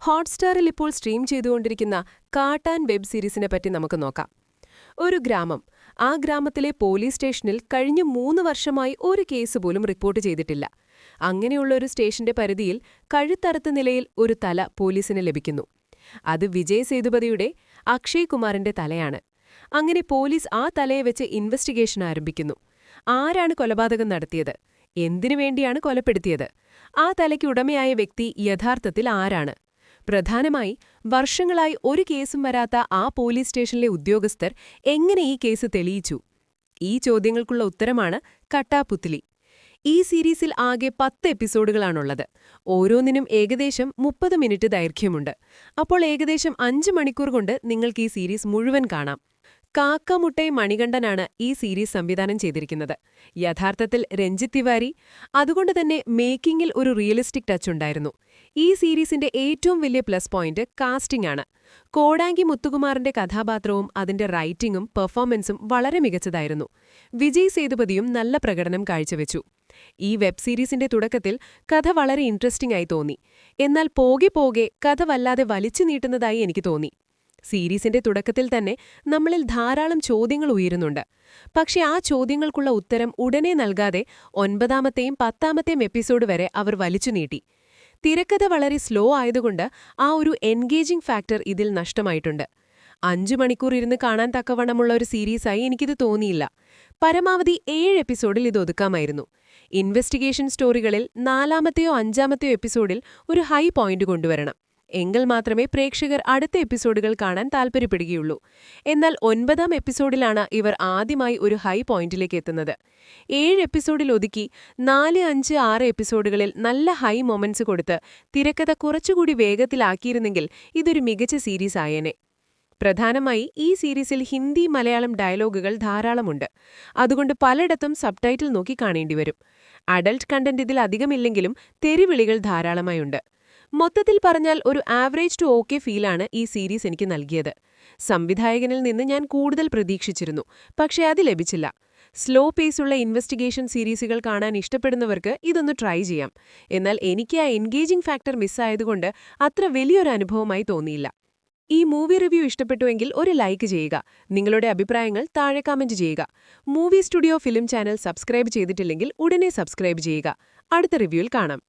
ഹോട്ട്സ്റ്റാറിൽ ഇപ്പോൾ സ്ട്രീം ചെയ്തുകൊണ്ടിരിക്കുന്ന കാട്ടാൻ വെബ് സീരീസിനെ പറ്റി നമുക്ക് നോക്കാം. ഒരു ഗ്രാമം. ആ ഗ്രാമത്തിലെ പോലീസ് സ്റ്റേഷനിൽ കഴിഞ്ഞ 3 വർഷമായി ഒരു കേസ് പോലും റിപ്പോർട്ട് ചെയ്തിട്ടില്ല. അങ്ങനെയുള്ള ഒരു സ്റ്റേഷന്റെ പരിധിയിൽ കഴുത്തറുത്ത നിലയിൽ ഒരു തല പോലീസിന് ലഭിക്കുന്നു. അത് വിജയ് സേതുപതിയുടെ അക്ഷയ് കുമാറിന്റെ തലയാണ്. അങ്ങനെ പോലീസ് ആ തലയെ വെച്ച് ഇൻവെസ്റ്റിഗേഷൻ ആരംഭിക്കുന്നു. ആരാണ് കൊലപാതകം നടത്തിയത്? എന്തിനു വേണ്ടിയാണ് കൊലപ്പെടുത്തിയത്? ആ തലയ്ക്ക് ഉടമയായ വ്യക്തി യഥാർത്ഥത്തിൽ ആരാണ്? പ്രധാനമായി വർഷങ്ങളായി ഒരു കേസും വരാത്ത ആ പോലീസ് സ്റ്റേഷനിലെ ഉദ്യോഗസ്ഥർ എങ്ങനെ ഈ കേസ് തെളിയിച്ചു? ഈ ചോദ്യങ്ങൾക്കുള്ള ഉത്തരമാണ് കട്ടാപുത്ലി. ഈ സീരീസിൽ ആകെ 10 എപ്പിസോഡുകളാണുള്ളത്. ഓരോന്നിനും ഏകദേശം 30 മിനിറ്റ് ദൈർഘ്യമുണ്ട്. അപ്പോൾ ഏകദേശം 5 മണിക്കൂർ കൊണ്ട് നിങ്ങൾക്ക് ഈ സീരീസ് മുഴുവൻ കാണാം. കാക്കമുട്ടൈ മണികണ്ഠനാണ് ഈ സീരീസ് സംവിധാനം ചെയ്തിരിക്കുന്നത്. യഥാർത്ഥത്തിൽ രഞ്ജിത്ത് തിവാരി. അതുകൊണ്ടുതന്നെ മേക്കിങ്ങിൽ ഒരു റിയലിസ്റ്റിക് ടച്ച് ഉണ്ടായിരുന്നു. ഈ സീരീസിന്റെ ഏറ്റവും വലിയ പ്ലസ് പോയിന്റ് കാസ്റ്റിംഗ് ആണ്. കോടാങ്കി മുത്തുകുമാറിന്റെ കഥാപാത്രവും അതിന്റെ റൈറ്റിംഗും പെർഫോമൻസും വളരെ മികച്ചതായിരുന്നു. വിജയ് സേതുപതിയും നല്ല പ്രകടനം കാഴ്ചവെച്ചു. ഈ വെബ് സീരീസിന്റെ തുടക്കത്തിൽ കഥ വളരെ ഇൻട്രസ്റ്റിംഗ് ആയി തോന്നി. എന്നാൽ പോകെ പോകെ കഥ വല്ലാതെ വലിച്ചു നീട്ടുന്നതായി എനിക്ക് തോന്നി. സീരീസിന്റെ തുടക്കത്തിൽ തന്നെ നമ്മളിൽ ധാരാളം ചോദ്യങ്ങൾ ഉയരുന്നുണ്ട്. പക്ഷെ ആ ചോദ്യങ്ങൾക്കുള്ള ഉത്തരം ഉടനെ നൽകാതെ 9ാമത്തെയും 10ാമത്തെയും എപ്പിസോഡ് വരെ അവർ വലിച്ചു നീട്ടി. തിരക്കഥ വളരെ സ്ലോ ആയതുകൊണ്ട് ആ ഒരു എൻഗേജിംഗ് ഫാക്ടർ ഇതിൽ നഷ്ടമായിട്ടുണ്ട്. 5 മണിക്കൂർ ഇരുന്ന് കാണാൻ തക്കവണ്ണമുള്ള ഒരു സീരീസായി എനിക്കിത് തോന്നിയില്ല. പരമാവധി 7 എപ്പിസോഡിൽ ഇത് ഒതുക്കാമായിരുന്നു. ഇൻവെസ്റ്റിഗേഷൻ സ്റ്റോറികളിൽ 4ാമത്തെയോ 5ാമത്തെയോ എപ്പിസോഡിൽ ഒരു ഹൈ പോയിന്റ് കൊണ്ടുവരണം. എങ്കിൽ മാത്രമേ പ്രേക്ഷകർ അടുത്ത എപ്പിസോഡുകൾ കാണാൻ താൽപ്പര്യപ്പെടുകയുള്ളൂ. എന്നാൽ 9ാം എപ്പിസോഡിലാണ് ഇവർ ആദ്യമായി ഒരു ഹൈ പോയിന്റിലേക്ക് എത്തുന്നത്. 7 എപ്പിസോഡിൽ ഒതുക്കി 4, 5, 6 എപ്പിസോഡുകളിൽ നല്ല ഹൈ മൊമെന്റ്സ് കൊടുത്ത് തിരക്കഥ കുറച്ചുകൂടി വേഗത്തിലാക്കിയിരുന്നെങ്കിൽ ഇതൊരു മികച്ച സീരീസ് ആയേനെ. പ്രധാനമായി ഈ സീരീസിൽ ഹിന്ദി, മലയാളം ഡയലോഗുകൾ ധാരാളമുണ്ട്. അതുകൊണ്ട് പലയിടത്തും സബ്ടൈറ്റിൽ നോക്കി കാണേണ്ടിവരും. അഡൽട്ട് കണ്ടന്റ് ഇതിൽ അധികമില്ലെങ്കിലും തെറിവിളികൾ ധാരാളമായുണ്ട്. മൊത്തത്തിൽ പറഞ്ഞാൽ ഒരു ആവറേജ് ടു ഓക്കെ ഫീലാണ് ഈ സീരീസ് എനിക്ക് നൽകിയത്. സംവിധായകനിൽ നിന്ന് ഞാൻ കൂടുതൽ പ്രതീക്ഷിച്ചിരുന്നു, പക്ഷേ അത് ലഭിച്ചില്ല. സ്ലോ പേസുള്ള ഇൻവെസ്റ്റിഗേഷൻ സീരീസുകൾ കാണാൻ ഇഷ്ടപ്പെടുന്നവർക്ക് ഇതൊന്ന് ട്രൈ ചെയ്യാം. എന്നാൽ എനിക്ക് ആ എൻഗേജിംഗ് ഫാക്ടർ മിസ്സായതുകൊണ്ട് അത്ര വലിയൊരു അനുഭവമായി തോന്നിയില്ല. ഈ മൂവി റിവ്യൂ ഇഷ്ടപ്പെട്ടുവെങ്കിൽ ഒരു ലൈക്ക് ചെയ്യുക. നിങ്ങളുടെ അഭിപ്രായങ്ങൾ താഴെ കമന്റ് ചെയ്യുക. Movie studio film channel subscribe ചെയ്തിട്ടില്ലെങ്കിൽ ഉടനെ സബ്സ്ക്രൈബ് ചെയ്യുക. അടുത്ത റിവ്യൂവിൽ കാണാം.